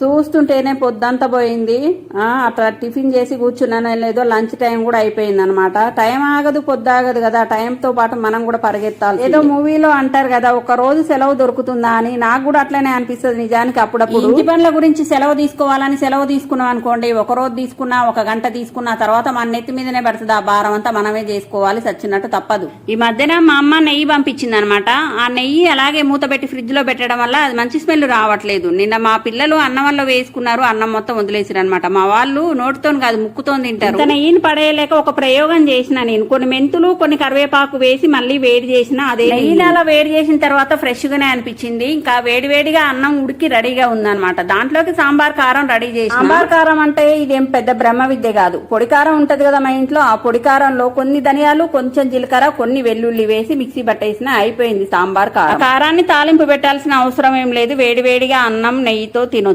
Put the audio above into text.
చూస్తుంటేనే పొద్దంతా పోయింది. అట్లా టిఫిన్ చేసి కూర్చున్నానో లేదో లంచ్ టైం కూడా అయిపోయింది అనమాట. టైం ఆగదు పొద్దాగదు కదా, టైంతో పాటు మనం కూడా పరిగెత్తాలి. ఏదో మూవీలో అంటారు కదా, ఒక రోజు సెలవు దొరుకుతుందా అని. నాకు కూడా అట్లనే అనిపిస్తుంది నిజానికి. అప్పుడప్పుడు ఇంటి పనుల గురించి సెలవు తీసుకోవాలని సెలవు తీసుకున్నాం అనుకోండి, ఒక రోజు తీసుకున్నా, ఒక గంట తీసుకున్నా, తర్వాత మన నెత్తి మీదనే పడుతుంది. ఆ భారం అంతా మనమే చేసుకోవాలి, చచ్చినట్టు తప్పదు. ఈ మధ్యన మా అమ్మ నెయ్యి పంపించింది అనమాట. ఆ నెయ్యి అలాగే మూత పెట్టి ఫ్రిడ్జ్ లో పెట్టడం వల్ల అది మంచి స్మెల్ రావట్లేదు. నిన్న మా పిల్లలు అన్నం వల్ల వేసుకున్నారు, అన్నం మొత్తం వదిలేసారు అనమాట. మా వాళ్ళు నోటితో కాదు ముక్కుతో తింటారు. నెయ్యిని పడేయలేక ఒక ప్రయోగం చేసిన నేను. కొన్ని మెంతులు కొన్ని కరివేపాకు వేసి మళ్ళీ వేడి చేసిన. అదే నెయ్యిని అలా వేడి చేసిన తర్వాత ఫ్రెష్ గానే అనిపించింది. ఇంకా వేడివేడిగా అన్నం ఉడికి రెడీగా ఉందన్నమాట. దాంట్లోకి సాంబార్ కారం రెడీ చేసి. సాంబార్ కారం అంటే ఇదేం పెద్ద బ్రహ్మ విద్య కాదు. పొడి కారం ఉంటది కదా మా ఇంట్లో, ఆ పొడి కారంలో కొన్ని ధనియాలు, కొంచెం జీలకర్ర, కొన్ని వెల్లుల్లి వేసి మిక్సీ పట్టేసిన అయిపోయింది సాంబార్ కారం. కారాన్ని తాలింపు పెట్టాల్సిన అవసరం ఏం లేదు. వేడివేడిగా అన్నం నెయ్యితో తినొచ్చు.